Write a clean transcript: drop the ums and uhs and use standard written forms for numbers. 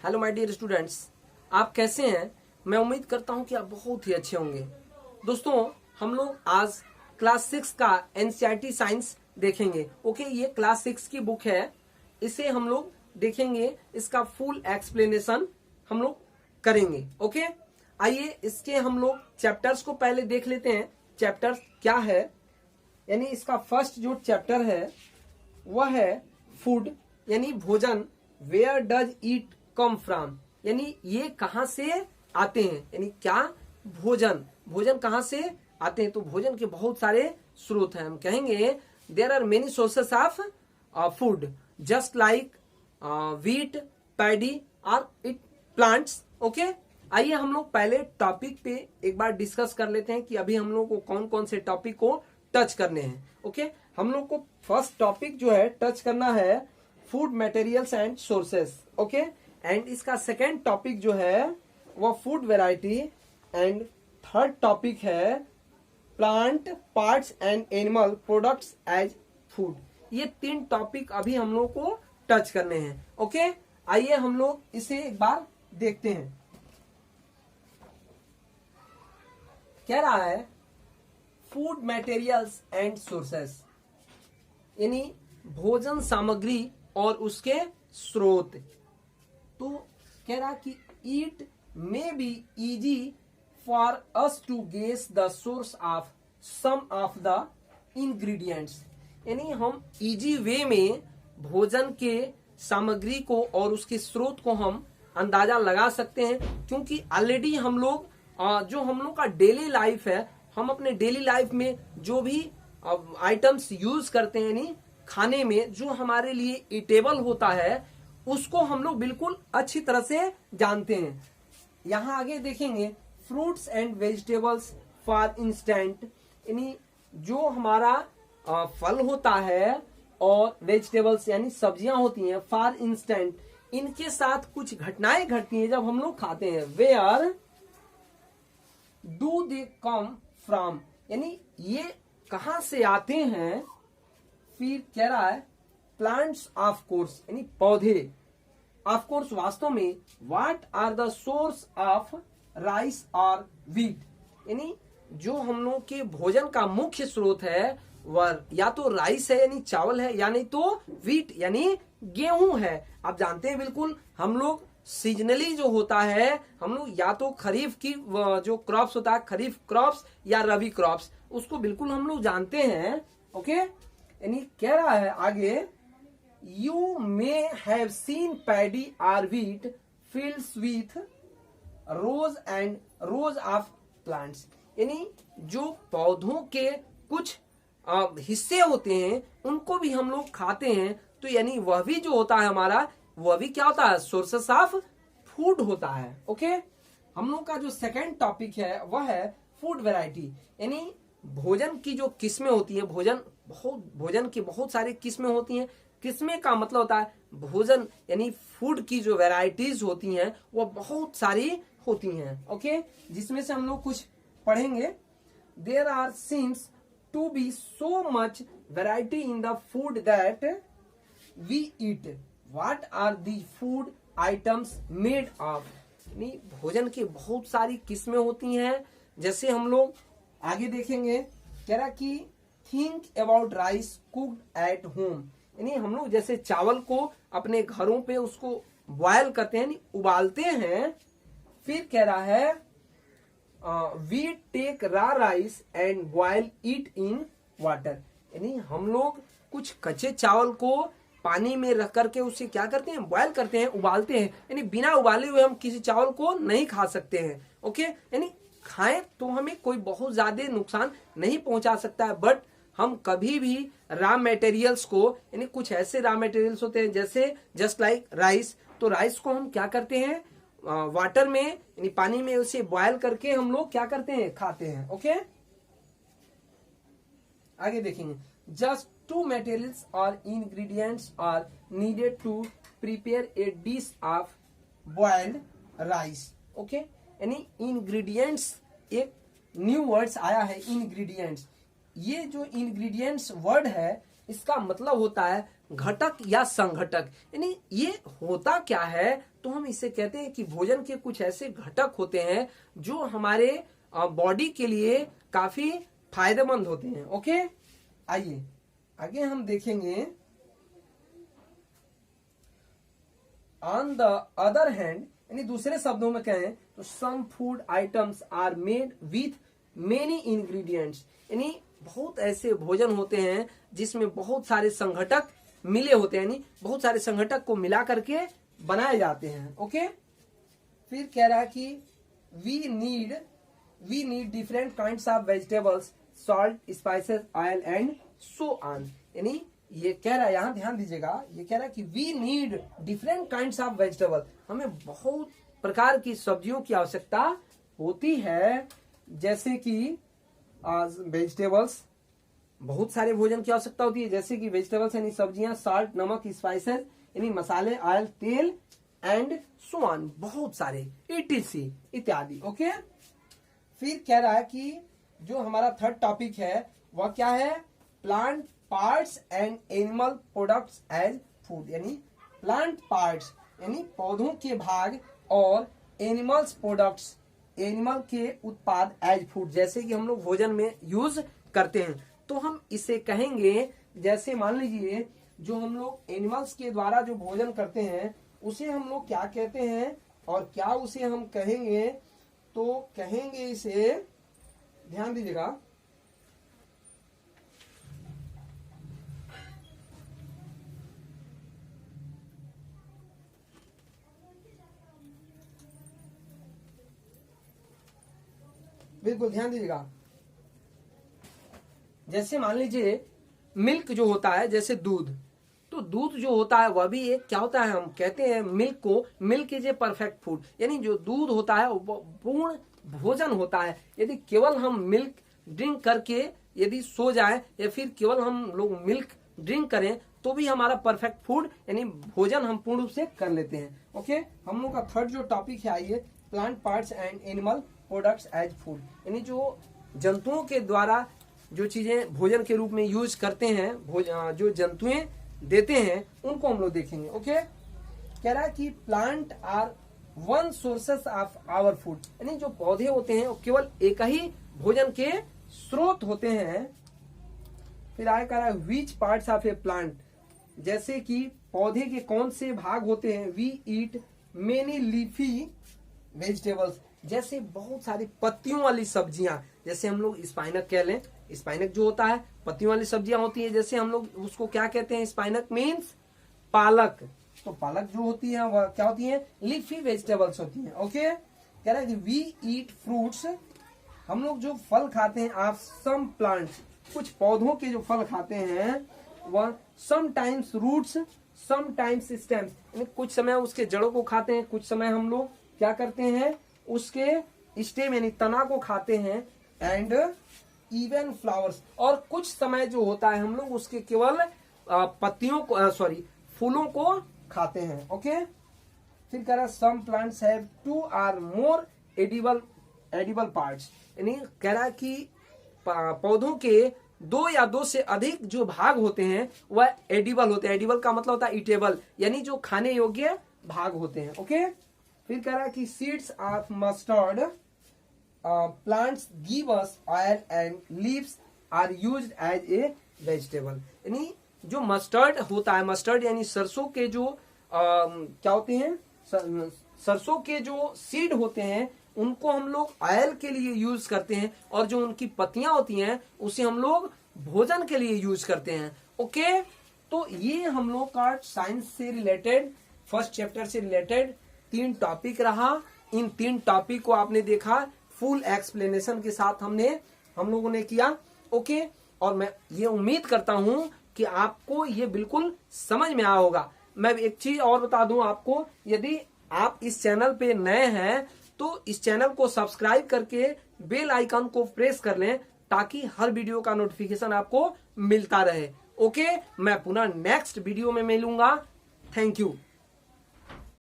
Hello my dear students, आप कैसे हैं। मैं उम्मीद करता हूं कि आप बहुत ही अच्छे होंगे। दोस्तों, हम लोग आज क्लास 6 का एनसीईआरटी साइंस देखेंगे। ओके, ये क्लास 6 की बुक है, इसे हम लोग देखेंगे, इसका फुल एक्सप्लेनेशन हम लोग करेंगे। ओके, आइए इसके हम लोग चैप्टर्स को पहले देख लेते हैं। चैप्टर क्या है, यानी इसका फर्स्ट जो चैप्टर है वह है फूड, यानी भोजन। Where does it come from, यानी ये कहां से आते हैं, यानी क्या भोजन, भोजन कहां से आते हैं। तो भोजन के बहुत सारे स्रोत हैं। हम कहेंगे there are many sources of food just like wheat, paddy और इट प्लांट्स। ओके, आइए हम लोग पहले टॉपिक पे एक बार डिस्कस कर लेते हैं कि अभी हम लोग को कौन कौन से टॉपिक को टच करने हैं। ओके, हम लोग को फर्स्ट टॉपिक जो है टच करना है food materials and sources. Okay, and इसका सेकेंड टॉपिक जो है वह food variety, and third topic है plant parts and animal products as food. ये तीन टॉपिक अभी हम लोग को टच करने हैं। ओके, आइए हम लोग इसे एक बार देखते हैं। कह रहा है फूड मटेरियल्स एंड सोर्सेस, यानी भोजन सामग्री और उसके स्रोत। तो कह रहा कि it may be easy for us to guess the source of some of the ingredients, यानी हम इजी वे में भोजन के सामग्री को और उसके स्रोत को हम अंदाजा लगा सकते हैं, क्योंकि ऑलरेडी हम लोग जो हम लोग का डेली लाइफ है, हम अपने डेली लाइफ में जो भी आइटम्स यूज करते हैं, यानी खाने में जो हमारे लिए ईटेबल होता है, उसको हम लोग बिल्कुल अच्छी तरह से जानते हैं। यहाँ आगे देखेंगे fruits and vegetables for instant, यानी जो हमारा फल होता है और वेजिटेबल्स यानी सब्जियां होती हैं फॉर इंस्टेंट, इनके साथ कुछ घटनाएं घटती हैं जब हम लोग खाते हैं। Where do they come from, यानी ये कहां से आते हैं। फिर कह रहा है प्लांट्स ऑफ कोर्स, यानी पौधे। ऑफ कोर्स वास्तव में what are the source of rice और व्हीट, यानी जो हम लोग के भोजन का मुख्य स्रोत है वह या तो राइस है यानी चावल है, या नहीं तो व्हीट यानी गेहूं है। आप जानते हैं बिल्कुल, हम लोग सीजनली जो होता है, हम लोग या तो खरीफ की जो क्रॉप्स होता है, खरीफ क्रॉप्स या रबी क्रॉप्स, उसको बिल्कुल हम लोग जानते हैं। ओके, यानी कह रहा है आगे you may have seen paddy or wheat fields with rows and rows of plants, यानी जो पौधों के कुछ हिस्से होते हैं उनको भी हम लोग खाते हैं। तो यानी वह भी जो होता है हमारा, वह भी क्या होता है, सोर्सेस ऑफ फूड होता है। ओके, हम लोग का जो सेकेंड टॉपिक है वह है फूड वैरायटी, यानी भोजन की जो किस्में होती है। भोजन की बहुत सारी किस्में होती हैं। किस्में का मतलब होता है भोजन, यानी फूड की जो वैरायटीज होती हैं वो बहुत सारी होती हैं। ओके, जिसमें से हम लोग कुछ पढ़ेंगे। There are seems to be so much variety in the food that we eat. What are the food items made of, यानी भोजन की बहुत सारी किस्में होती हैं। जैसे हम लोग आगे देखेंगे, कह रहा कि think about rice cooked at home, यानी हम लोग जैसे चावल को अपने घरों पे उसको बॉयल करते हैं, उबालते हैं। फिर कह रहा है we take raw rice and boil it in water, यानी हम लोग कुछ कच्चे चावल को पानी में रख करके उसे क्या करते हैं, बॉयल करते हैं, उबालते हैं। यानी बिना उबाले हुए हम किसी चावल को नहीं खा सकते हैं। ओके, यानी खाएं तो हमें कोई बहुत ज्यादा नुकसान नहीं पहुंचा सकता है, बट हम कभी भी रॉ मटेरियल्स को, यानी कुछ ऐसे रॉ मटेरियल्स होते हैं जैसे जस्ट लाइक राइस, तो राइस को हम क्या करते हैं, वाटर में यानी पानी में उसे बॉयल करके हम लोग क्या करते हैं, खाते हैं। ओके, आगे देखेंगे जस्ट टू मटेरियल्स और ingredients are needed to prepare a dish of boiled rice. Okay, यानी इंग्रेडिएंट्स, एक न्यू वर्ड्स आया है इंग्रेडिएंट्स। ये जो इंग्रेडिएंट्स वर्ड है इसका मतलब होता है घटक या संघटक। यानी ये होता क्या है, तो हम इसे कहते हैं कि भोजन के कुछ ऐसे घटक होते हैं जो हमारे बॉडी के लिए काफी फायदेमंद होते हैं। ओके, आइए आगे हम देखेंगे। ऑन द अदर हैंड, यानी दूसरे शब्दों में कहें तो some food items are made with many ingredients, यानी बहुत ऐसे भोजन होते हैं जिसमें बहुत सारे संघटक मिले होते हैं, यानी बहुत सारे संघटक को मिला करके बनाए जाते हैं। ओके, फिर कह रहा है कि we need different kinds of vegetables, salt, spices, oil and so on. यानी ये कह रहा है, यहां ध्यान दीजिएगा, ये कह रहा है कि we need different kinds of vegetable, हमें बहुत प्रकार की सब्जियों की आवश्यकता होती है, जैसे कि वेजिटेबल्स, बहुत सारे भोजन की आवश्यकता होती है, जैसे कि वेजिटेबल्स यानी सब्जियां, साल्ट, नमक, स्पाइसेस यानी मसाले, ऑयल, तेल एंड सो ऑन, बहुत सारे etc इत्यादि। ओके, फिर कह रहा है कि जो हमारा थर्ड टॉपिक है वह क्या है, plant parts and animal products as food, यानी प्लांट पार्ट्स यानी पौधों के भाग और एनिमल्स प्रोडक्ट्स एनिमल के उत्पाद एज फूड, जैसे कि हम लोग भोजन में यूज करते हैं। तो हम इसे कहेंगे, जैसे मान लीजिए जो हम लोग एनिमल्स के द्वारा जो भोजन करते हैं उसे हम लोग क्या कहते हैं और क्या उसे हम कहेंगे, तो कहेंगे इसे, ध्यान दीजिएगा, बिल्कुल ध्यान दीजिएगा। जैसे मान लीजिए मिल्क जो होता है, जैसे दूध, तो दूध जो होता है वह भी एक क्या होता है, हम कहते हैं मिल्क को, milk is a perfect food, यानी जो दूध होता है वो पूर्ण भोजन होता है। यदि केवल हम मिल्क ड्रिंक करके यदि सो जाए या फिर केवल हम लोग मिल्क ड्रिंक करें तो भी हमारा परफेक्ट फूड यानी भोजन हम पूर्ण रूप से कर लेते हैं। ओके, हम लोग का थर्ड जो टॉपिक है, आइए, plant parts and animal products as food, यानी जो जंतुओं के द्वारा जो चीजें भोजन के रूप में यूज करते हैं, जो जंतुएं देते हैं उनको हम लोग देखेंगे। ओके, कह रहा है कि plant are one sources of our food, यानी जो पौधे होते हैं वो केवल एक ही भोजन के स्रोत होते हैं। फिर आगे कह रहा है which parts of a plant, जैसे कि पौधे के कौन से भाग होते हैं, we eat many leafy vegetables, जैसे बहुत सारी पत्तियों वाली सब्जियां, जैसे हम लोग स्पाइनक कह लें, स्पाइनक जो होता है पत्तियों वाली सब्जियां होती है, जैसे हम लोग उसको क्या कहते हैं, स्पाइनक मीन्स पालक, तो पालक जो होती है वह क्या होती है, लीफी वेजिटेबल्स होती है। ओके, कह रहा है कि वी ईट फ्रूट्स, हम लोग जो फल खाते हैं, आप सम प्लांट्स, कुछ पौधों के जो फल खाते हैं वह समटाइम्स रूट्स समटाइम्स स्टेम्स, यानी कुछ समय उसके जड़ों को खाते हैं, कुछ समय हम लोग क्या करते हैं उसके स्टेम यानी तना को खाते हैं, एंड इवन फ्लावर्स, और कुछ समय जो होता है हम लोग उसके केवल पत्तियों को फूलों को खाते हैं। ओके, फिर कह रहा some plants have 2 or more edible parts, यानी कह रहा है कि पौधों के 2 या 2 से अधिक जो भाग होते हैं वह एडिबल होते हैं। एडिबल का मतलब होता है ईटेबल, यानी जो खाने योग्य भाग होते हैं। ओके, फिर कह रहा है कि seeds of mustard plants give us oil and leaves are used as a vegetable, यानी जो मस्टर्ड होता है, मस्टर्ड यानी सरसों के जो क्या होते हैं, सरसों के जो सीड होते हैं उनको हम लोग ऑयल के लिए यूज करते हैं, और जो उनकी पत्तियां होती हैं उसे हम लोग भोजन के लिए यूज करते हैं। ओके, तो ये हम लोग का साइंस से रिलेटेड फर्स्ट चैप्टर से रिलेटेड 3 टॉपिक रहा। इन 3 टॉपिक को आपने देखा फुल एक्सप्लेनेशन के साथ हम लोगों ने किया। ओके, और मैं ये उम्मीद करता हूं कि आपको ये बिल्कुल समझ में आया होगा। मैं एक चीज और बता दूं आपको, यदि आप इस चैनल पे नए हैं तो इस चैनल को सब्सक्राइब करके बेल आइकन को प्रेस कर लें ताकि हर वीडियो का नोटिफिकेशन आपको मिलता रहे। ओके, मैं पुनः नेक्स्ट वीडियो में मिलूंगा। Thank you.